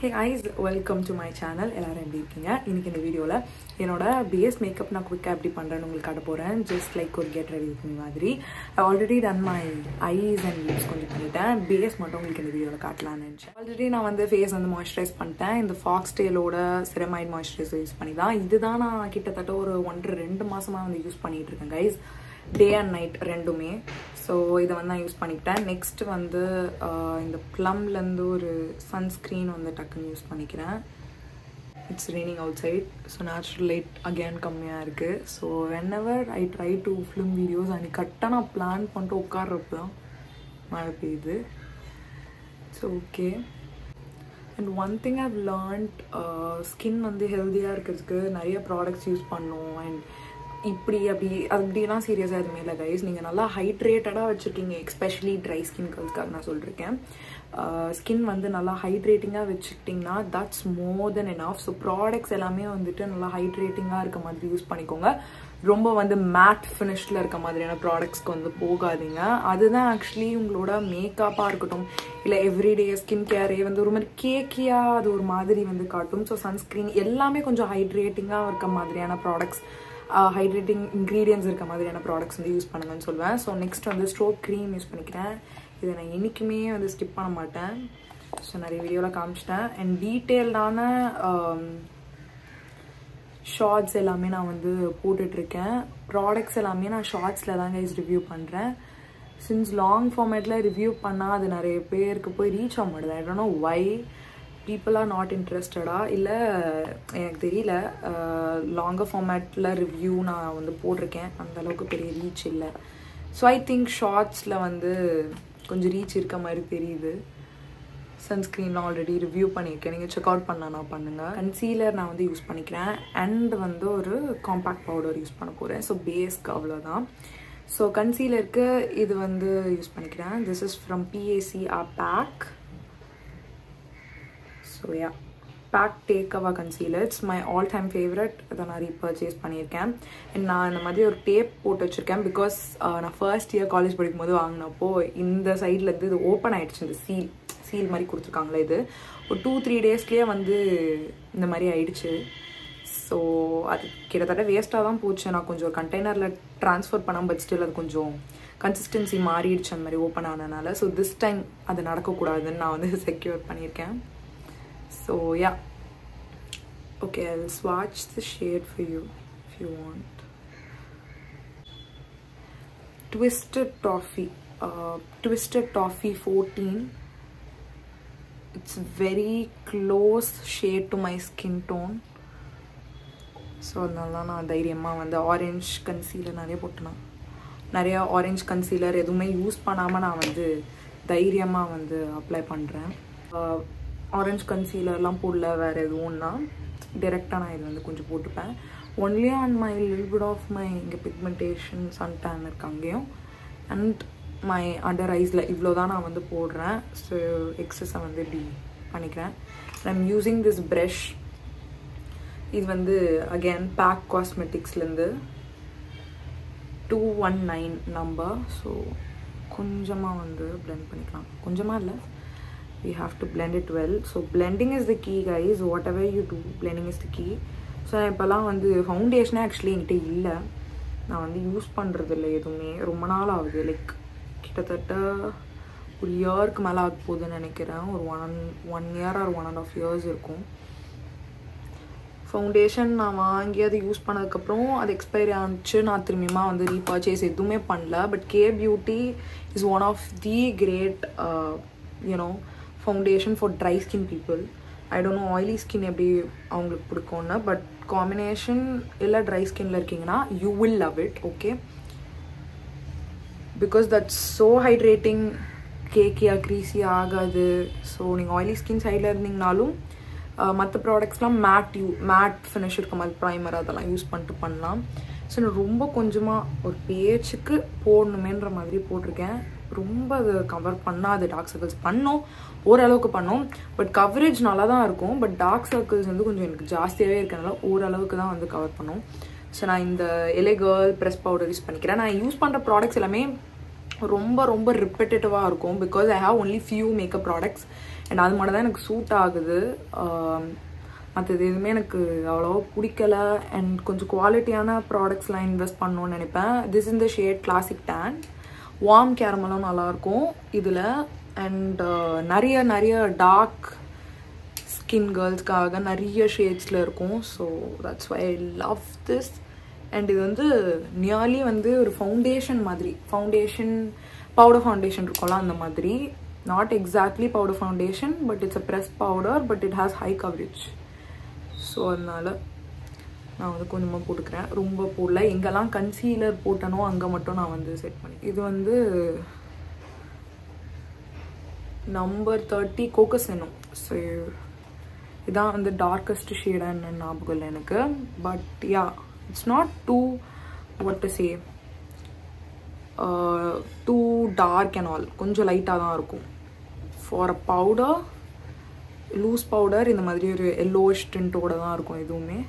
Hey guys, welcome to my channel. எல்லாரும் எப்படி இருக்கீங்க? இன்னைக்கு இந்த வீடியோல என்னோட பேஸ் மேக்கப் நான் குயிக்கா எப்படி பண்றேன்னு உங்களுக்கு காட்ட போறேன். just like ஒரு get ready with me மாதிரி. I already done my eyes and lips கொஞ்சம் பண்ணிட்டேன். பேஸ் மட்டும் உங்களுக்கு இந்த வீடியோல காட்டலாம்னு நினைச்சேன். ஆல்ரெடி நான் வந்து ஃபேஸ் வந்து மாய்ஸ்சரைஸ் பண்ணிட்டேன். இந்த ஃபாக்ஸ்டேலோட செரமைட் மாய்ஸ்சரைசர் யூஸ் பண்ணி தான். இதுதான் நான் கிட்டத்தட்ட ஒரு 1-2 மாசமா வந்து யூஸ் பண்ணிட்டு இருக்கேன் guys. Day and night ரெண்டுமே. ஸோ இதை வந்து நான் யூஸ் பண்ணிக்கிட்டேன். நெக்ஸ்ட் வந்து இந்த ப்ளம்லேருந்து ஒரு சன்ஸ்க்ரீன் வந்து டக்குன்னு யூஸ் பண்ணிக்கிறேன். It's raining outside, so natural light again கம்மியாக இருக்குது. So whenever I try to film videos அன்றைக்கி கரெக்டாக நான் பிளான் பண்ணிட்டு உட்கார்றப்ப தான் மழை பெய்யுது. So okay. And one thing I've learned, skin வந்து ஹெல்த்தியாக இருக்கிறதுக்கு நிறைய ப்ராடக்ட்ஸ் யூஸ் பண்ணோம். அண்ட் இப்படி அப்படிலாம் சீரியஸாக எதுவுமே இல்லை கைஸ். நீங்கள் நல்லா ஹைட்ரேட்டடாக வச்சுருக்கீங்க, எஸ்பெஷலி ட்ரை ஸ்கின்களுக்காக நான் சொல்லியிருக்கேன். ஸ்கின் வந்து நல்லா ஹைட்ரேட்டிங்காக வச்சுக்கிட்டிங்கன்னா that's more then enough. So products எல்லாமே வந்துட்டு நல்லா ஹைட்ரேட்டிங்காக இருக்க மாதிரி யூஸ் பண்ணிக்கோங்க. ரொம்ப வந்து மேட் ஃபினிஷில் இருக்க மாதிரியான ப்ராடக்ட்ஸ்க்கு வந்து போகாதீங்க. அதுதான் ஆக்சுவலி உங்களோட மேக்கப்பாக இருக்கட்டும் இல்லை எவ்ரிடே ஸ்கின் கேரே வந்து ஒரு மாதிரி கேக்கியாக அது ஒரு மாதிரி வந்து காட்டும். ஸோ சன்ஸ்க்ரீன் எல்லாமே கொஞ்சம் ஹைட்ரேட்டிங்காக இருக்க மாதிரியான ப்ராடக்ட்ஸ், ஹைட்ரேட்டிங் இன்க்ரீடியன்ஸ் இருக்க மாதிரியான ப்ராடக்ட்ஸ் வந்து யூஸ் பண்ணுங்கன்னு சொல்லுவேன். ஸோ நெக்ஸ்ட் வந்து ஸ்ட்ரோக் க்ரீம் யூஸ் பண்ணிக்கிறேன். இதை நான் என்றைக்குமே வந்து ஸ்கிப் பண்ண மாட்டேன். ஸோ நிறைய வீடியோவில் காமிச்சிட்டேன். அண்ட் டீட்டெயில்டான ஷார்ட்ஸ் எல்லாமே நான் வந்து போட்டுட்ருக்கேன். ப்ராடக்ட்ஸ் எல்லாமே நான் ஷார்ட்ஸில் தான் கைஸ் ரிவ்யூ பண்ணுறேன். சின்ஸ் லாங் ஃபார்மேட்டில் ரிவ்யூ பண்ணால் அது நிறைய பேருக்கு போய் ரீச் ஆக மாட்டேது. I don't know why people are not interested இல்லை எனக்கு தெரியல. லாங்கர் ஃபார்மேட்டில் ரிவ்யூ நான் வந்து போட்டிருக்கேன், அந்தளவுக்கு பெரிய ரீச் இல்லை. ஸோ ஐ திங்க் ஷார்ட்ஸில் வந்து கொஞ்சம் ரீச் இருக்க மாதிரி தெரியுது. சன்ஸ்க்ரீன்லாம் ஆல்ரெடி ரிவ்யூ பண்ணியிருக்கேன், நீங்கள் செக் அவுட் பண்ணனா பண்ணுங்கள். கன்சீலர் நான் வந்து யூஸ் பண்ணிக்கிறேன். அண்ட் வந்து ஒரு காம்பேக்ட் பவுடர் யூஸ் பண்ண போகிறேன். ஸோ பேஸ்க்கு அவ்வளோதான். ஸோ கன்சீலருக்கு இது வந்து யூஸ் பண்ணிக்கிறேன். This is from PAC PAC. So yeah, PAC take away concealer it's my all time favourite. அதை நான் ரீபர்ச்சேஸ் பண்ணியிருக்கேன். அண்ட் நான் இந்த மாதிரி ஒரு டேப் போட்டு வச்சுருக்கேன். பிகாஸ் நான் ஃபர்ஸ்ட் இயர் காலேஜ் படிக்கும்போது வாங்கினப்போ இந்த சைட்லேருந்து இது ஓப்பன் ஆகிடுச்சு. இந்த சீல் மாதிரி கொடுத்துருக்காங்களே, இது ஒரு 2-3 டேஸ்லேயே வந்து இந்த மாதிரி ஆயிடுச்சு. ஸோ அது கிட்டத்தட்ட வேஸ்ட்டாக தான் போச்சு. நான் கொஞ்சம் கண்டெய்னரில் ட்ரான்ஸ்ஃபர் பண்ணேன், பட் ஸ்டில் அது கொஞ்சம் கன்சிஸ்டன்சி மாறிடுச்சு அந்த மாதிரி ஓப்பன் ஆனதுனால. ஸோ திஸ் டைம் அது நடக்கக்கூடாதுன்னு நான் வந்து செக்யூர் பண்ணியிருக்கேன். So yeah, okay, I will swatch the shade for you if you want. Twisted Toffee 14. It's very close shade to my skin tone. So அதனால நான் தைரியமாக வந்து ஆரஞ்ச் கன்சீலர் நிறைய ஆரஞ்ச் கன்சீலர் எதுவுமே யூஸ் பண்ணாமல் நான் வந்து தைரியமாக வந்து அப்ளை பண்ணுறேன். ஆரஞ்ச் கன்சீலர்லாம் போடல, வேறு எதுவும்னா டிரெக்டாக நான் இது வந்து கொஞ்சம் போட்டுப்பேன். Only on my little bit of my இங்கே பிக்மெண்டேஷன் சன் டேன் இருக்கு அங்கேயும். அண்ட் மை அண்டர் ஐஸில் இவ்வளோ தான் நான் வந்து போடுறேன். ஸோ எக்ஸஸை வந்து இப்படி பண்ணிக்கிறேன். I'm using this brush. இது வந்து அகேன் பேக் காஸ்மெட்டிக்ஸ்லேருந்து 219 நம்பர். ஸோ கொஞ்சமாக வந்து பிளெண்ட் பண்ணிக்கலாம். கொஞ்சமாக இல்லை, we have to blend it well. So blending is the key guys. Whatever you do, blending is the key. So இப்போலாம் வந்து ஃபவுண்டேஷனே ஆக்சுவலி என்கிட்ட இல்லை, நான் வந்து யூஸ் பண்ணுறது இல்லை எதுவுமே. ரொம்ப நாள் ஆகுது, லைக் கிட்டத்தட்ட ஒரு இயருக்கு மேலே ஆக போகுதுன்னு நினைக்கிறேன். ஒரு 1 year or 1.5 years இருக்கும். ஃபவுண்டேஷன் நான் வாங்கி அதை யூஸ் பண்ணதுக்கப்புறம் அது எக்ஸ்பைரி ஆனிச்சு. நான் திரும்பியுமா வந்து ரீபர்ச்சேஸ் எதுவுமே பண்ணல. But K Beauty is one of the great foundation for dry skin people. I don't know oily skin எப்படி அவங்களுக்கு பிடிக்கும்னு, பட் காம்பினேஷன் இல்லை ட்ரை ஸ்கின்ல இருக்கீங்கன்னா you will love it. Okay, because that's so hydrating, கேக்கியாக க்ரீஸியாக ஆகாது. ஸோ நீங்கள் ஆயிலி ஸ்கின் சைடில் இருந்தீங்கனாலும் மற்ற ப்ராடக்ட்ஸ்லாம் மேட் ஃபினிஷ் இருக்க மாதிரி ப்ரைமர் அதெல்லாம் யூஸ் பண்ணிட்டு பண்ணலாம். ஸோ நான் ரொம்ப கொஞ்சமாக ஒரு பேச்சுக்கு போடணுமேன்ற மாதிரி போட்டிருக்கேன். ரொம்ப அது கவர் பண்ணால் அது டார்க் சர்க்கிள்ஸ் பண்ணோம், ஓரளவுக்கு பண்ணோம். பட் கவரேஜ் நல்லா தான் இருக்கும். பட் டார்க் சர்க்கிள்ஸ் வந்து கொஞ்சம் எனக்கு ஜாஸ்தியாகவே இருக்கிறனால ஓரளவுக்கு தான் வந்து கவர் பண்ணோம். ஸோ நான் இந்த LA Girl press powder use பண்ணிக்கிறேன். நான் யூஸ் பண்ணுற ப்ராடக்ட்ஸ் எல்லாமே ரொம்ப ரொம்ப ரிப்பெட்டேட்டிவாக இருக்கும். Because I have only few makeup products. And அது மட்டும் தான் எனக்கு சூட் ஆகுது. மற்றது எதுவுமே எனக்கு அவ்வளோவா பிடிக்கல. அண்ட் கொஞ்சம் குவாலிட்டியான ப்ராடக்ட்ஸ்லாம் இன்வெஸ்ட் பண்ணணும்னு நினைப்பேன். திஸ் இந்த ஷேட் கிளாசிக் டேன். வார்ம் கேரமெல்லாம் நல்லாயிருக்கும் இதில். அண்ட் நிறைய டார்க் ஸ்கின் கேர்ள்ஸ்க்காக நிறைய ஷேட்ஸில் இருக்கும். So that's why I love this. And இது வந்து நியர்லி வந்து ஒரு ஃபவுண்டேஷன் மாதிரி, பவுடர் ஃபவுண்டேஷன் இருக்கும்ல அந்த மாதிரி. Not exactly powder foundation, but it's a press powder, but it has high coverage. So அதனால் நான் வந்து கொஞ்சமாக போட்டுக்கிறேன், ரொம்ப போடல. எங்கெல்லாம் கன்சீலர் போட்டனோ அங்கே மட்டும் நான் வந்து செட் பண்ணி. இது வந்து நம்பர் 30 கோகஸ் வேணும். ஸோ இதான் வந்து டார்க்கஸ்ட் ஷேடான்னு ஞாபகம் இல்லை எனக்கு. But yeah, it's not too what to say too dark and all. கொஞ்சம் லைட்டாக தான் இருக்கும். For a powder, loose powder இந்த மாதிரி ஒரு எல்லோஷ் டின்ட்டோட தான் இருக்கும் எதுவுமே.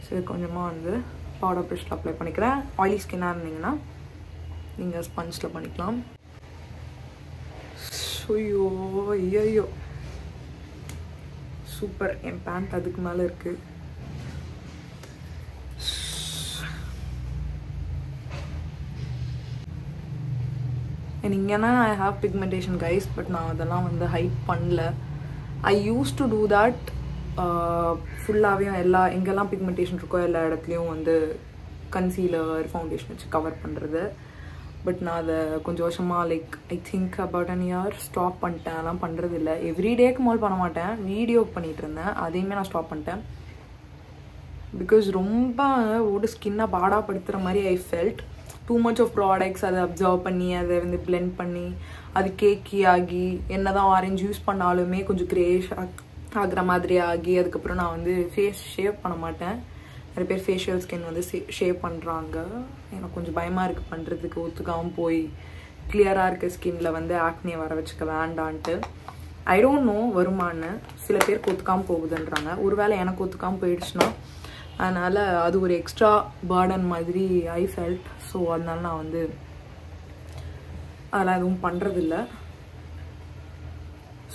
ஸோ கொஞ்சமாக வந்து பவுடர் ப்ரஷில் அப்ளை பண்ணிக்கிறேன். ஆயிலி ஸ்கின்னாக இருந்தீங்கன்னா நீங்கள் ஸ்பஞ்சில் பண்ணிக்கலாம். ஐயோ சூப்பர். என் பேண்ட் அதுக்கு மேலே இருக்குது. அண்ட் இங்கேனா I have pigmentation guys, but நான் அதெல்லாம் வந்து ஹைட் பண்ணல. I used to do that ஃபுல்லாகவே எங்கெல்லாம் பிக்மெண்டேஷன் இருக்கோ எல்லா இடத்துலையும் வந்து கன்சீலர் ஃபவுண்டேஷன் வச்சு கவர் பண்ணுறது. பட் நான் அதை கொஞ்சம் வருஷமாக like I think about an year stop பண்ணிட்டேன். அதெல்லாம் பண்ணுறது இல்லை. எவ்ரிடேக்கு மேல் பண்ண மாட்டேன், வீடியோக்கு பண்ணிகிட்டு இருந்தேன். அதையுமே நான் ஸ்டாப் பண்ணிட்டேன். பிகாஸ் ரொம்ப ஒரு ஸ்கின்னை பாடாப்படுத்துகிற மாதிரி I felt. Too much of products அதை அப்சர்வ் பண்ணி அதை வந்து பிளெண்ட் பண்ணி அது கேக்கி ஆகி என்ன தான் ஆரஞ்சு யூஸ் பண்ணாலுமே கொஞ்சம் கிரேஷ் ஆகிற மாதிரி ஆகி அதுக்கப்புறம் நான் வந்து ஃபேஸ் ஷேவ் பண்ண மாட்டேன். நிறைய பேர் ஃபேஷியல் ஸ்கின் வந்து ஷேவ் பண்ணுறாங்க. எனக்கு கொஞ்சம் பயமாக இருக்குது பண்ணுறதுக்கு. ஒத்துக்காமல் போய் கிளியராக இருக்க ஸ்கின்னில் வந்து ஆக்னே வர வச்சுக்க வேண்டான்ட்டு. ஐ டோன்ட் நோ வருமானு. சில பேருக்கு ஒத்துக்காமல் போகுதுன்றாங்க. ஒருவேளை எனக்கு ஒத்துக்காமல் போயிடுச்சுன்னா அதனால் அது ஒரு எக்ஸ்ட்ரா பர்டன் மாதிரி ஐ ஃபெல்ட். ஸோ அதனால நான் வந்து அதெல்லாம் எதுவும் பண்ணுறதில்ல.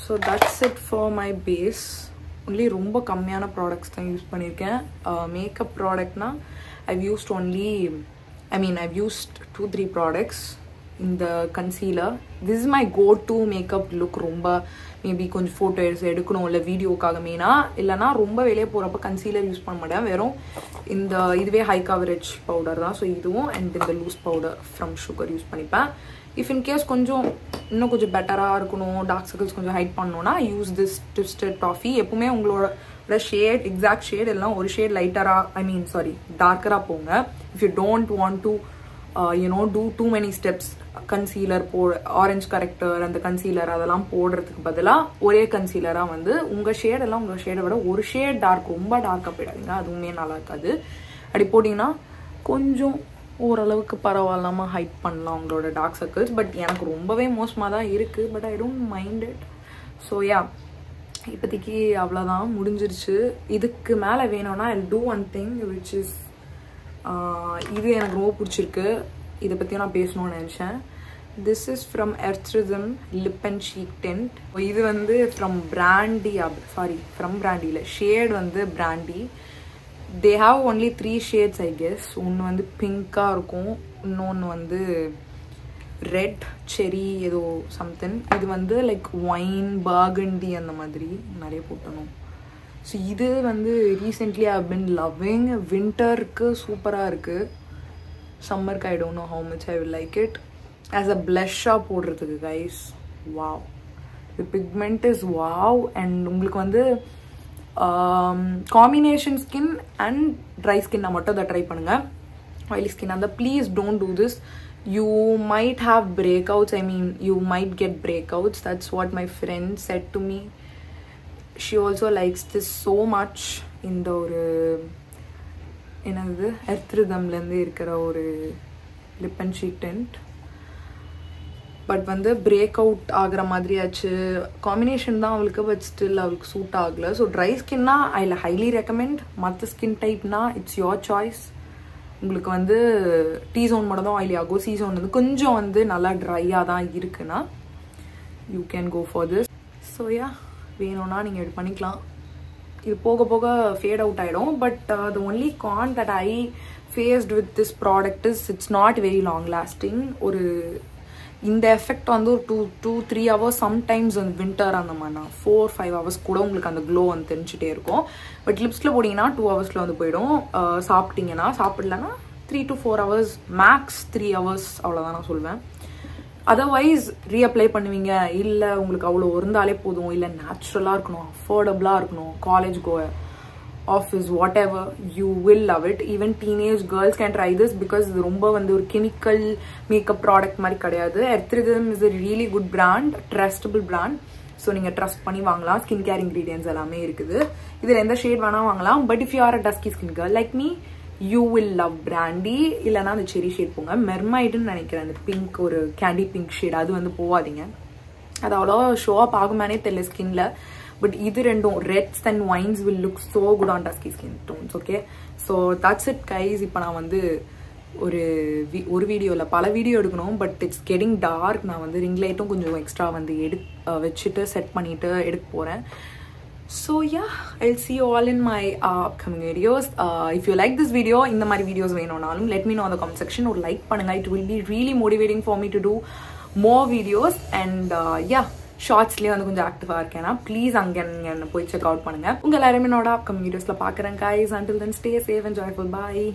So that's it for my base. Only ரொம்ப கம்மியான ப்ராடக்ட்ஸ் தான் யூஸ் பண்ணியிருக்கேன். மேக்கப் ப்ராடக்ட்னா ஐவ் யூஸ்ட் 2-3 ப்ராடக்ட்ஸ். இந்த concealer, this is my go to makeup look. ரொம்ப மேபி கொஞ்சம் ஃபோட்டோஸ் எடுக்கணும் இல்லை வீடியோக்காக மெயினாக, இல்லைனா ரொம்ப வெளியே போகிறப்ப கன்சீலர் யூஸ் பண்ண மாட்டேன். வெறும் இதுவே ஹை கவரேஜ் பவுடர் தான். ஸோ இதுவும் அண்ட் இந்த loose powder from Sugar use பண்ணிப்பேன். இஃப் இன்கேஸ் இன்னும் கொஞ்சம் பெட்டராக இருக்கணும், டார்க் சர்க்கிள்ஸ் கொஞ்சம் ஹைட் பண்ணணும்னா யூஸ் திஸ் ட்விஸ்டட் டாஃபி. எப்பவுமே உங்களோட ஷேட் எக்ஸாக்ட் ஷேட் எல்லாம் ஒரு ஷேட் டார்க்கராக போங்க. If you don't want to do too many steps, concealer orange character அந்த கன்சீலர் அதெல்லாம் போடுறதுக்கு பதிலாக ஒரே கன்சீலராக வந்து உங்கள் ஷேடெல்லாம் உங்கள் ஷேடை விட ஒரு ஷேட் டார்க், ரொம்ப டார்க்காக போயிடாதீங்க. அதுவுமே நல்லா இருக்காது. அப்படி போட்டிங்கன்னா கொஞ்சம் ஓரளவுக்கு பரவாயில்லாமல் ஹைட் பண்ணலாம் உங்களோட டார்க் சர்க்கிள்ஸ். பட் எனக்கு ரொம்பவே மோசமாக தான் இருக்குது. But I don't mind it. So yeah, இப்போதைக்கு அவ்வளோதான், முடிஞ்சிருச்சு. இதுக்கு மேலே வேணும்னா I do one thing which is இது எனக்கு ரொம்ப பிடிச்சிருக்கு. இதை பற்றியும் நான் பேசணும்னு நினச்சேன். This is from Earth Rhythm lip and cheek tint. இது வந்து ஃப்ரம் பிராண்டியில் ஷேட் வந்து brandy. They have only 3 shades I guess. ஒன்று வந்து பிங்காக இருக்கும், இன்னொன்று வந்து ரெட் செரி ஏதோ சம்திங். இது வந்து லைக் ஒயின் பர்கண்டி அந்த மாதிரி நிறைய போட்டணும். ஸோ இது வந்து recently I have been loving. வின்டருக்கு சூப்பராக இருக்குது. சம்மருக்கு I don't know how much I will like it as a ப்ளஷ்ஷாக போடுறதுக்கு guys. Wow, the pigment is wow. And உங்களுக்கு வந்து காம்பினேஷன் ஸ்கின் அண்ட் ட்ரை ஸ்கின்னை மட்டும் அதை ட்ரை பண்ணுங்கள். ஆயிலி ஸ்கின் அந்த please don't do this. You might have breakouts. I mean, you might get breakouts. That's what my friend said to me. She also likes this so much. இந்த ஒரு என்னது எர்த்ரிதம்லேருந்து இருக்கிற ஒரு lip and cheek tint. But வந்து break out ஆகிற மாதிரி ஆச்சு. காம்பினேஷன் தான் அவளுக்கு, பட் ஸ்டில் அவளுக்கு சூட் ஆகலை. ஸோ ட்ரை ஸ்கின்னா ஐ ஹைலி ரெக்கமெண்ட். மற்ற ஸ்கின் டைப்னா இட்ஸ் யோர் சாய்ஸ். உங்களுக்கு வந்து டி ஜோன் மட்டும் தான் ஆயிலி ஆகும், சி ஜோன் வந்து கொஞ்சம் வந்து நல்லா ட்ரையாக தான் இருக்குன்னா you can go for this. So yeah வேணும்னா நீங்கள் இப்படி பண்ணிக்கலாம். இது போக போக ஃபேட் அவுட் ஆகிடும். But the only con that I faced with this product is it's not very long lasting. ஒரு இந்த எஃபெக்ட் வந்து ஒரு 2-3 hours, சம்டைம்ஸ் வந்து வின்டர் அந்த மாதிரினா 4-5 hours கூட உங்களுக்கு அந்த க்ளோ வந்து தெரிஞ்சுட்டே இருக்கும். பட் லிப்ஸில் போட்டிங்கன்னா 2 hours வந்து போயிடும். சாப்பிட்டீங்கன்னா, சாப்பிடலன்னா 3 to 4 hours, மேக்ஸ் 3 hours அவ்வளோதான் நான் சொல்வேன். அதர்வைஸ் ரீஅப்ளை பண்ணுவீங்க, இல்லை உங்களுக்கு அவ்வளோ இருந்தாலே போதும், இல்லை நேச்சுரலாக இருக்கணும், அஃபோர்டபுளாக இருக்கணும், college go, office, whatever, you will love it. Even teenage girls can try this because இது ரொம்ப வந்து ஒரு கெமிக்கல் மேக்கப் ப்ராடக்ட் மாதிரி கிடையாது. Earth Rhythm is a really good brand, trustable brand. So நீங்கள் ட்ரஸ்ட் பண்ணி வாங்கலாம். ஸ்கின் கேர் இன்க்ரீடியன்ஸ் எல்லாமே இருக்குது. இதில் எந்த ஷேட் வேணால் வாங்கலாம். But if you are a dusky skin girl like me, you will love brandy. இல்லைனா அந்த செரி ஷேட் போங்க. மெர்மைடுன்னு நினைக்கிறேன், அந்த பிங்க், ஒரு கேண்டி பிங்க் ஷேட், அது வந்து போகாதீங்க. அது அவ்வளோ ஷோ அப் ஆகுமானே தெரியல ஸ்கின்ல. பட் இது ரெண்டும், reds and wines will look so good on dusky skin tones. Okay, so that's it guys. இப்போ நான் வந்து ஒரு வீடியோவில் பல வீடியோ எடுக்கணும். But it's getting dark. நான் வந்து ரிங் லைட்டும் கொஞ்சம் எக்ஸ்ட்ரா வந்து வச்சுட்டு செட் பண்ணிட்டு எடுக்க போகிறேன். So yeah, I'll see you all in my upcoming videos. If you like this video, இந்த மாதிரி videos வேணும்னாலும் let me know in the comment section. ஒரு like பண்ணுங்க. It will be really motivating for me to do more videos. And yeah, ஷார்ட்ஸ்லேயே வந்து கொஞ்சம் ஆக்டிவாக இருக்கேன்னா please அங்கே நீங்கள் போய் செக் அவுட் பண்ணுங்கள். உங்கள் எல்லாருமே என்னோட அப்கமிங் வீடியோஸில் பார்க்குறேன் guys. Until then, stay safe and joyful. Bye.